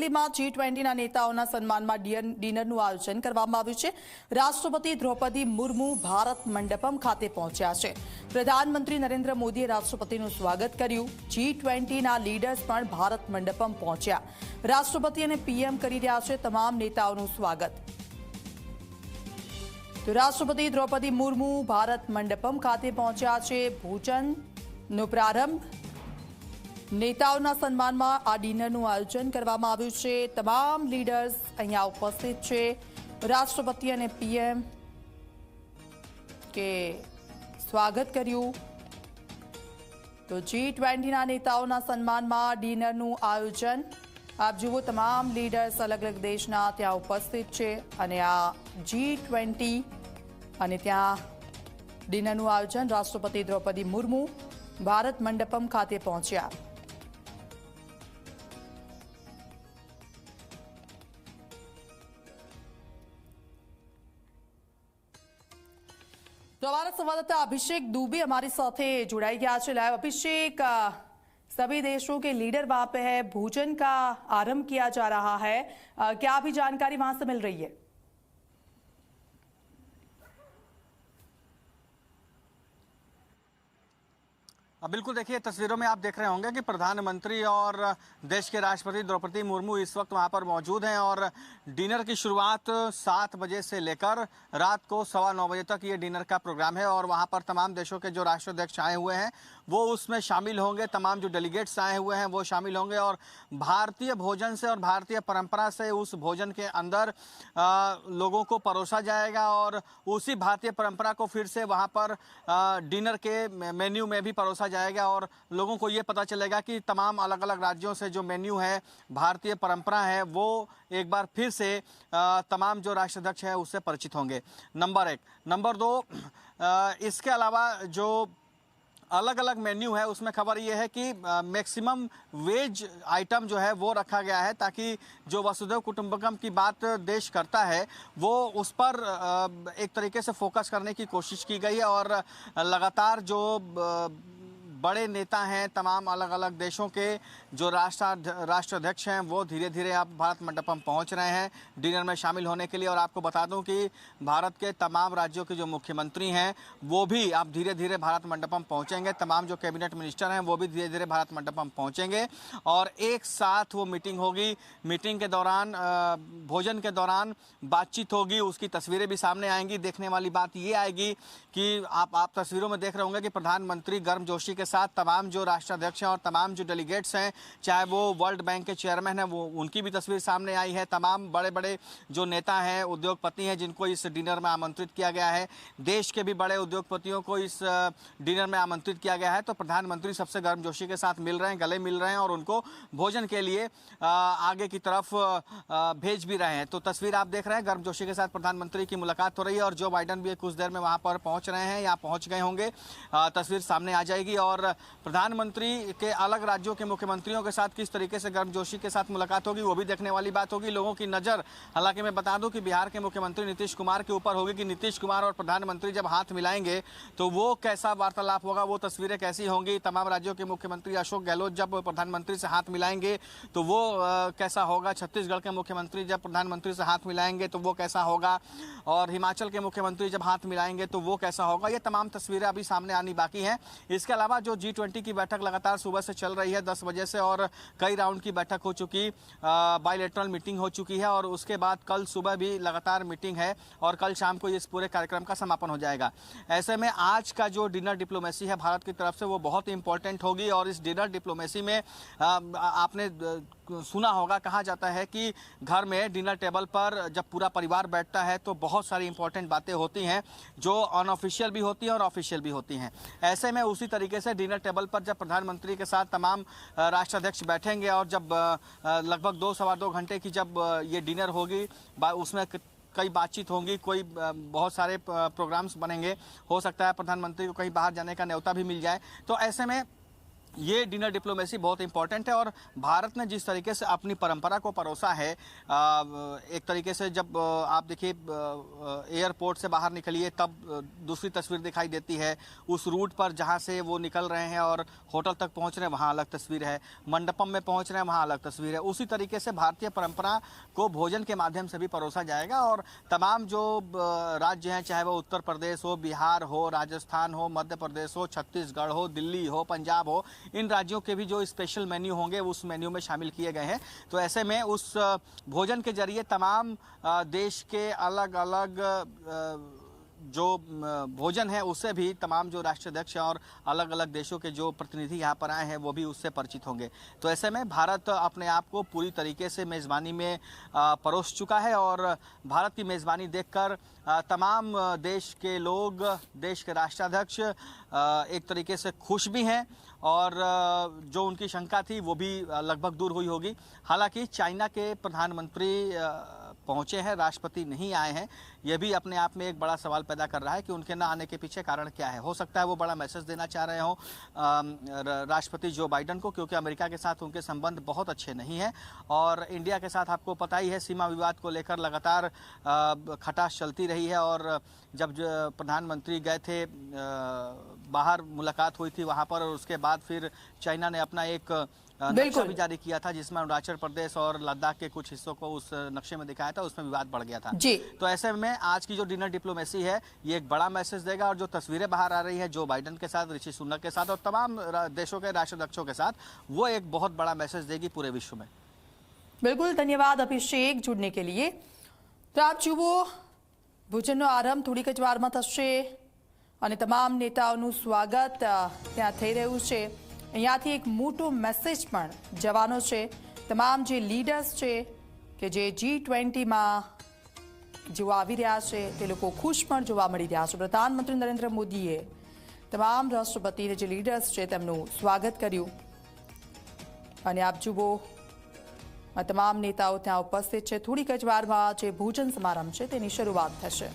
દિલ્હીમાં G20ના નેતાઓના સન્માનમાં ડિનરનું આયોજન કરવામાં આવ્યું છે। રાષ્ટ્રપતિ દ્રૌપદી મુર્મુ ભારત મંડપમ ખાતે પહોંચ્યા છે। પ્રધાનમંત્રી નરેન્દ્ર મોદીએ રાષ્ટ્રપતિનું સ્વાગત કર્યું। G20ના લીડર્સ પણ ભારત મંડપમ પહોંચ્યા। રાષ્ટ્રપતિ અને પીએમ કરી રહ્યા છે તમામ નેતાઓનું સ્વાગત। તો રાષ્ટ્રપતિ દ્રૌપદી મુર્મુ ભારત મંડપમ ખાતે પહોંચ્યા છે। ભોજનનો પ્રારંભ नेताओं सन्मान में आ डिनर आयोजन करवामां आव्युं छे। तमाम लीडर्स अहींया उपस्थित छे। राष्ट्रपति और पीएम के स्वागत कर्युं। तो G20 ना नेताओं सन्मान में डिनर आयोजन आप जुओ तमाम लीडर्स अलग अलग देशना त्यां उपस्थित छे अने आ G20 अने त्यां डिनर आयोजन राष्ट्रपति द्रौपदी मुर्मू भारत मंडपम खाते पहोंच्या। तो हमारा संवाददाता अभिषेक दुबे हमारे साथ जुड़ाई गया है लाइव। अभिषेक, सभी देशों के लीडर वहां पे है, भोजन का आरंभ किया जा रहा है, क्या अभी जानकारी वहां से मिल रही है? बिल्कुल, देखिए तस्वीरों में आप देख रहे होंगे कि प्रधानमंत्री और देश के राष्ट्रपति द्रौपदी मुर्मू इस वक्त वहां पर मौजूद हैं और डिनर की शुरुआत 7 बजे से लेकर रात को 9:15 बजे तक ये डिनर का प्रोग्राम है और वहां पर तमाम देशों के जो राष्ट्राध्यक्ष आए हुए हैं वो उसमें शामिल होंगे। तमाम जो डेलीगेट्स आए हुए हैं वो शामिल होंगे और भारतीय भोजन से और भारतीय परंपरा से उस भोजन के अंदर लोगों को परोसा जाएगा और उसी भारतीय परंपरा को फिर से वहां पर डिनर के मेन्यू में भी परोसा जाएगा और लोगों को ये पता चलेगा कि तमाम अलग अलग राज्यों से जो मेन्यू है, भारतीय परंपरा है, वो एक बार फिर से तमाम जो राष्ट्राध्यक्ष है उससे परिचित होंगे। नंबर 1। नंबर 2, इसके अलावा जो अलग अलग मेन्यू है उसमें खबर ये है कि मैक्सिमम वेज आइटम जो है वो रखा गया है ताकि जो वसुधैव कुटुंबकम की बात देश करता है वो उस पर एक तरीके से फोकस करने की कोशिश की गई है और लगातार जो बड़े नेता हैं, तमाम अलग अलग देशों के जो राष्ट्राध्यक्ष हैं वो धीरे धीरे अब भारत मंडपम पहुंच रहे हैं डिनर में शामिल होने के लिए। और आपको बता दूं कि भारत के तमाम राज्यों के जो मुख्यमंत्री हैं वो भी अब धीरे धीरे भारत मंडपम पहुंचेंगे। तमाम जो कैबिनेट मिनिस्टर हैं वो भी धीरे धीरे भारत मंडपम पहुंचेंगे और एक साथ वो मीटिंग होगी। मीटिंग के दौरान, भोजन के दौरान बातचीत होगी, उसकी तस्वीरें भी सामने आएंगी। देखने वाली बात ये आएगी कि आप तस्वीरों में देख रहे होंगे कि प्रधानमंत्री गर्मजोशी के साथ तमाम जो राष्ट्राध्यक्ष हैं और तमाम जो डेलीगेट्स हैं, चाहे वो वर्ल्ड बैंक के चेयरमैन हैं, वो उनकी भी तस्वीर सामने आई है। तमाम बड़े बड़े जो नेता हैं, उद्योगपति हैं जिनको इस डिनर में आमंत्रित किया गया है। देश के भी बड़े उद्योगपतियों को इस डिनर में आमंत्रित किया गया है। तो प्रधानमंत्री सबसे गर्मजोशी के साथ मिल रहे हैं, गले मिल रहे हैं और उनको भोजन के लिए आगे की तरफ भेज भी रहे हैं। तो तस्वीर आप देख रहे हैं, गर्मजोशी के साथ प्रधानमंत्री की मुलाकात हो रही है और जो बाइडेन भी कुछ देर में वहां पर पहुंच रहे हैं या पहुंच गए होंगे। तस्वीर सामने आ जाएगी और प्रधानमंत्री के अलग राज्यों के मुख्यमंत्रियों के साथ किस तरीके से गर्मजोशी के साथ मुलाकात होगी वो भी देखने वाली बात होगी। लोगों की नज़र, हालांकि मैं बता दूं कि बिहार के मुख्यमंत्री नीतीश कुमार के ऊपर होगी कि नीतीश कुमार और प्रधानमंत्री जब हाथ मिलाएंगे तो वो कैसा वार्तालाप होगा, वो तस्वीरें कैसी होंगी। तमाम राज्यों के मुख्यमंत्री अशोक गहलोत जब प्रधानमंत्री से हाथ मिलाएंगे तो वो कैसा होगा, छत्तीसगढ़ के मुख्यमंत्री जब प्रधानमंत्री से हाथ मिलाएंगे तो वो कैसा होगा और हिमाचल के मुख्यमंत्री जब हाथ मिलाएंगे तो वो कैसा होगा। ये तमाम तस्वीरें अभी सामने आनी बाकी हैं। इसके अलावा जो G20 की बैठक लगातार सुबह से चल रही है 10 बजे से और कई राउंड की बैठक हो चुकी, बायलैटरल मीटिंग हो चुकी है और उसके बाद कल सुबह भी लगातार मीटिंग है और कल शाम को इस पूरे कार्यक्रम का समापन हो जाएगा। ऐसे में आज का जो डिनर डिप्लोमेसी है भारत की तरफ से वो बहुत इंपॉर्टेंट होगी और इस डिनर डिप्लोमेसी में आपने सुना होगा, कहा जाता है कि घर में डिनर टेबल पर जब पूरा परिवार बैठता है तो बहुत सारी इंपॉर्टेंट बातें होती हैं जो अनऑफिशियल भी होती हैं और ऑफिशियल भी होती हैं। ऐसे में उसी तरीके से डिनर टेबल पर जब प्रधानमंत्री के साथ तमाम राष्ट्राध्यक्ष बैठेंगे और जब लगभग 2-2.25 घंटे की जब ये डिनर होगी, उसमें कई बातचीत होंगी, कोई बहुत सारे प्रोग्राम्स बनेंगे। हो सकता है प्रधानमंत्री को कहीं बाहर जाने का न्योता भी मिल जाए। तो ऐसे में ये डिनर डिप्लोमेसी बहुत इंपॉर्टेंट है और भारत ने जिस तरीके से अपनी परंपरा को परोसा है, एक तरीके से जब आप देखिए एयरपोर्ट से बाहर निकलिए तब दूसरी तस्वीर दिखाई देती है, उस रूट पर जहां से वो निकल रहे हैं और होटल तक पहुंच रहे हैं वहां अलग तस्वीर है, मंडपम में पहुंच रहे हैं वहां अलग तस्वीर है। उसी तरीके से भारतीय परंपरा को भोजन के माध्यम से भी परोसा जाएगा और तमाम जो राज्य हैं, चाहे वो उत्तर प्रदेश हो, बिहार हो, राजस्थान हो, मध्य प्रदेश हो, छत्तीसगढ़ हो, दिल्ली हो, पंजाब हो, इन राज्यों के भी जो स्पेशल मेन्यू होंगे उस मेन्यू में शामिल किए गए हैं। तो ऐसे में उस भोजन के जरिए तमाम देश के अलग अलग जो भोजन है उससे भी तमाम जो राष्ट्राध्यक्ष और अलग अलग देशों के जो प्रतिनिधि यहाँ पर आए हैं वो भी उससे परिचित होंगे। तो ऐसे में भारत अपने आप को पूरी तरीके से मेज़बानी में परोस चुका है और भारत की मेज़बानी देखकर तमाम देश के लोग, देश के राष्ट्राध्यक्ष एक तरीके से खुश भी हैं और जो उनकी शंका थी वो भी लगभग दूर हुई होगी। हालांकि चाइना के प्रधानमंत्री पहुंचे हैं, राष्ट्रपति नहीं आए हैं, यह भी अपने आप में एक बड़ा सवाल पैदा कर रहा है कि उनके ना आने के पीछे कारण क्या है। हो सकता है वो बड़ा मैसेज देना चाह रहे हो राष्ट्रपति जो बाइडन को, क्योंकि अमेरिका के साथ उनके संबंध बहुत अच्छे नहीं हैं और इंडिया के साथ आपको पता ही है सीमा विवाद को लेकर लगातार खटास चलती रही है। और जब प्रधानमंत्री गए थे बाहर मुलाकात हुई थी वहाँ पर और उसके बाद फिर चाइना ने अपना एक नक्शा भी जारी किया था जिसमें अरुणाचल प्रदेश और लद्दाख के कुछ हिस्सों को उस नक्शे में दिखाया था, उसमें विवाद बढ़ गया था जी। तो ऐसे में आज की जो डिनर डिप्लोमेसी है ये एक बड़ा मैसेज देगा और जो तस्वीरें बाहर आ रही है जो बाइडन के साथ, ऋषि सुनक के साथ और तमाम देशों के राष्ट्राध्यक्षों के साथ, वो एक बहुत बड़ा मैसेज देगी पूरे विश्व में। बिल्कुल, धन्यवाद अभिषेक जुड़ने के लिए। तो आप जुओ ભોજનનો આરંભ થોડીક જ વારમાં થશે અને તમામ નેતાઓનું સ્વાગત ત્યાં થઈ રહ્યું છે। અહીંયાથી એક મોટો મેસેજ પણ જવાનો છે તમામ જે લીડર્સ છે કે જે G20માં જેઓ આવી રહ્યા છે તે લોકો ખુશ પણ જોવા મળી રહ્યા છે। પ્રધાનમંત્રી નરેન્દ્ર મોદીએ તમામ રાષ્ટ્રપતિ જે લીડર્સ છે તેમનું સ્વાગત કર્યું અને આપ જુઓ તમામ નેતાઓ ત્યાં ઉપસ્થિત છે। થોડીક જ વારમાં જે ભોજન સમારંભ છે તેની શરૂઆત થશે।